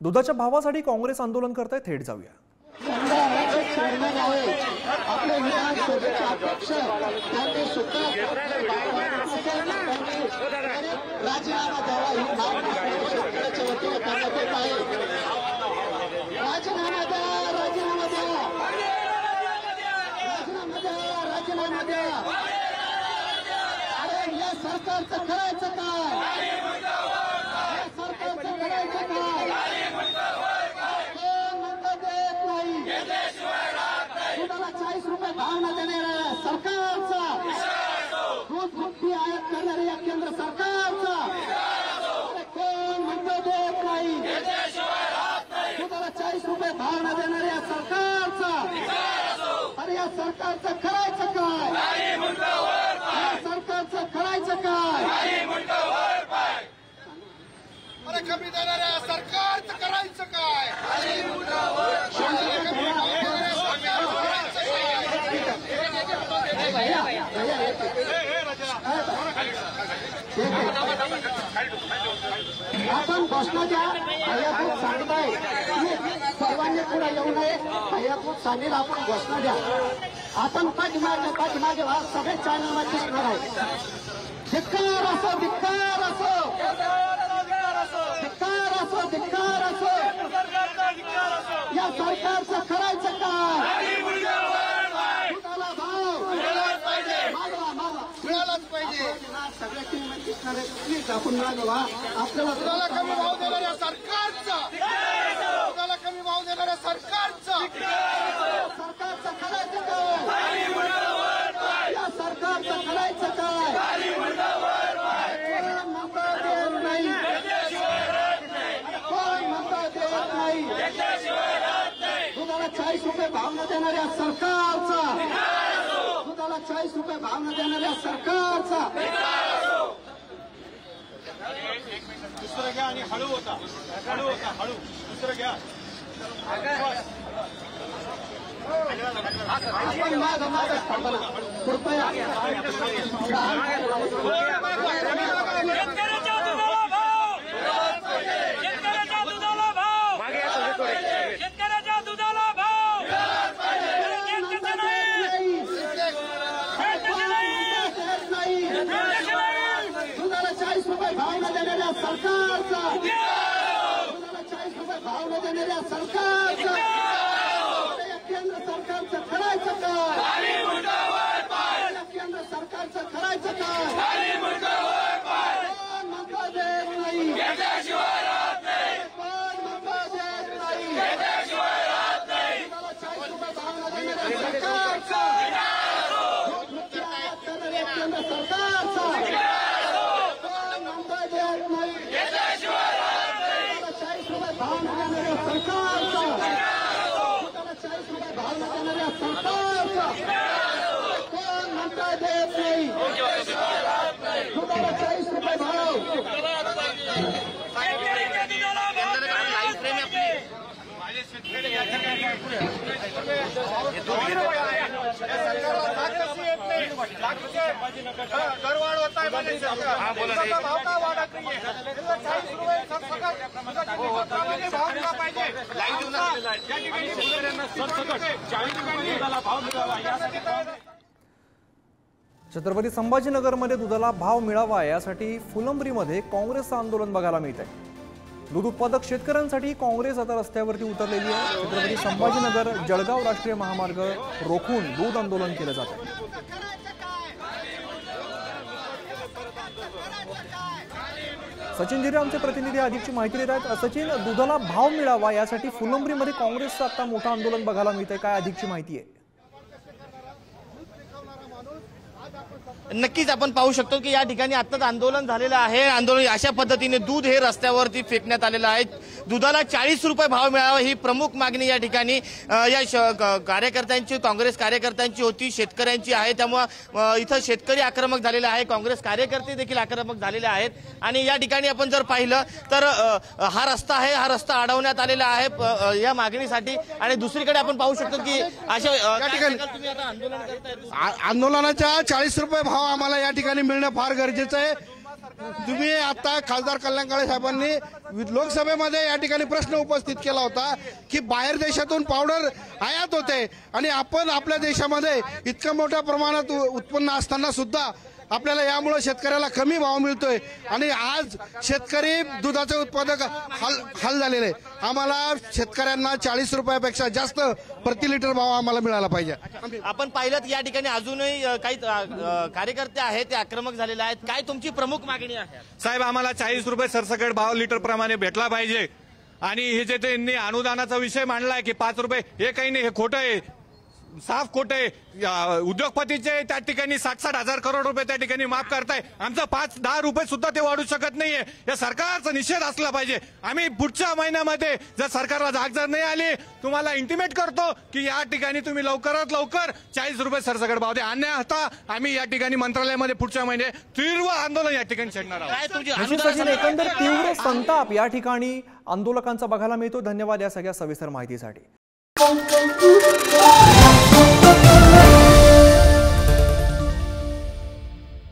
दुधाच्या भावासाठी काँग्रेस आंदोलन करताय, थेट जाऊया। आपले विधानसभेचे अध्यक्ष त्यांनी सुद्धा राजीनामा द्यावा ही मागणी शेतकऱ्याच्या वतीने करण्यात येत आहे। राजीनामा द्या, राजीनामा द्या, राजीनामा द्या, राजीनामा द्या। अरे या सरकारचं करायचं काय? या सरकारचं करायचं काय? दुधाला 40 रुपये भाव न देणाऱ्या सरकारचा, दूध मुक्ती आयात करणाऱ्या या केंद्र सरकारचा कोण म्हणतो देत नाही? दुधाला 40 रुपये भाव न देणाऱ्या सरकारचा, अरे या सरकारचं करायचं काय? या सरकारचं करायचं काय? अरे कमी देणाऱ्या सरकारचं करायचं काय? आपण घोषणा द्या, हयापूत सांगताय सर्वांनी पुढे येऊ नये, हयापूत सांगेल आपण घोषणा द्या। आपण पाठीमागे व्हा, सगळे चॅनलमध्ये दिसणार आहे। धिक्कार असो, धिक्कार असो, धिक्कार असो, धिक्कार असो, या सरकारचं करायचं काय? दुधाला भाव मिळालाच पाहिजे, मागवा, मागवा, मिळालाच पाहिजे। सगळ्या टीममध्ये दिसणार आहे, प्लीज आपण मागवा। आपल्याला दुधाला कमी भाव देणाऱ्या सरकारचा, दुधाला कमी भाव देणाऱ्या सरकारचा सरकारचं करायचं काय? या सरकारचं करायचं काय? कोण म्हणतो देत नाही? कोण म्हणतो देत नाही? दुधाला 40 रुपये भाव न देणाऱ्या सरकारचा, दुधाला 40 रुपये भाव न देणाऱ्या सरकारचा दुसरं घ्या आणि हळू होता, हळू होता, हळू दुसरं घ्या। आपण मागं मागं थांबा ना, कृपया। दुधाला 40 रुपये भाव न देणाऱ्या सरकारचा, दुधाला 40 रुपये भाव न देणाऱ्या सरकारचा या केंद्र सरकारचं करायचं काय? या केंद्र सरकारचं करायचं काय? कोण म्हणतो देत नाही? कोण म्हणतो देत नाही? दुधाला 40 रुपये भाव न देणाऱ्या सरकारचा, दूध मुक्ती आयात करणाऱ्या केंद्र सरकारचा कोण म्हणतो देत नाही? दुधाला 40 रुपये भाव न देणाऱ्या सरकारचा, दुधाला 40 रुपये भाव न देणाऱ्या सरकारचा कोण म्हणतो देत नाही? दुधाला 40 रुपये भाव दरवाढ होत आहे, भाव का वाढत नाहीये? 40 रुपये भाव दिला पाहिजे। छत्रपती संभाजीनगरमध्ये दुधाला भाव मिळावा यासाठी फुलंब्रीमध्ये काँग्रेसचं आंदोलन बघायला मिळत आहे। दूध उत्पादक शेतकऱ्यांसाठी काँग्रेस आता रस्त्यावरती उतरलेली आहे। छत्रपती संभाजीनगर जळगाव राष्ट्रीय महामार्ग रोखून दूध आंदोलन केलं जात आहे। सचिन जिरे आमचे प्रतिनिधी अधिकची माहिती देत आहेत। सचिन, दुधाला भाव मिळावा यासाठी फुलंब्रीमध्ये काँग्रेसचं आता मोठं आंदोलन बघायला मिळतंय, काय अधिकची माहिती आहे? नक्कीच आपण पाहू शकतो की या ठिकाणी आत्ताच आंदोलन झालेलं आहे। आंदोलन अशा पद्धतीने दूध हे रस्त्यावरती फेकण्यात आलेलं आहे। दुधाला 40 रुपये भाव मिळावा ही प्रमुख मागणी या ठिकाणी या कार्यकर्त्यांची, काँग्रेस कार्यकर्त्यांची होती, शेतकऱ्यांची आहे। त्यामुळे इथं शेतकरी आक्रमक झालेले आहे, काँग्रेस कार्यकर्ते देखील आक्रमक झालेले आहेत। आणि या ठिकाणी आपण जर पाहिलं तर हा रस्ता आहे, हा रस्ता अडवण्यात आलेला आहे या मागणीसाठी। आणि दुसरीकडे आपण पाहू शकतो की अशा तुम्ही आता आंदोलन करताय, आंदोलनाच्या 40 रुपये भाव आम्हाला या ठिकाणी मिळणं फार गरजेचं आहे। तुम्ही आता खासदार कल्याण काळे साहेबांनी लोकसभेमध्ये या ठिकाणी प्रश्न उपस्थित केला होता की बाहेर देशातून पावडर आयात होते आणि आपण आपल्या देशामध्ये इतकं मोठ्या प्रमाणात उत्पन्न असताना सुद्धा आपल्याला यामुळे शेतकऱ्याला कमी भाव मिळतोय आणि आज शेतकरी दुधाचे उत्पादक हाल झालेले. आम्हाला शेतकऱ्यांना 40 रुपयापेक्षा जास्त प्रति लिटर भाव आम्हाला मिळाला पाहिजे. आपण पाहिलं या ठिकाणी अजूनही काही कार्यकर्ते आहेत ते आक्रमक झालेले आहेत. काय तुमची प्रमुख मागणी आहे? साहेब, आम्हाला 40 रुपये सरसकट भाव लिटर प्रमाणे भेटला पाहिजे. आणि हे जे त्यांनी अनुदानाचा विषय मांडलाय की 5 रुपये, हे काही नाही, हे खोटं आहे, साफ खोटे. उद्योगपतीचे त्या ठिकाणी 60-60 हजार करोड रुपये त्या ठिकाणी माफ करताय. आमचं 5-10 रुपये सुद्धा ते वाढू शकत नाहीये. या सरकारचा निषेध असला पाहिजे. आम्ही पुढच्या महिन्यामध्ये जर सरकारला जाग जर नाही आली, तुम्हाला इंटिमेट करतो की या ठिकाणी तुम्ही लवकरात लवकर 40 रुपये सरसकट भाव द्या. अन्यथा आम्ही या ठिकाणी मंत्रालयामध्ये पुढच्या महिने तीव्र आंदोलन या ठिकाणी छेडणार आहोत. काय तुमची निश्चित सचिन, एकंदर तीव्र संताप या ठिकाणी आंदोलकांचा बघायला मिळतो. धन्यवाद या सगळ्या सविस्तर माहितीसाठी.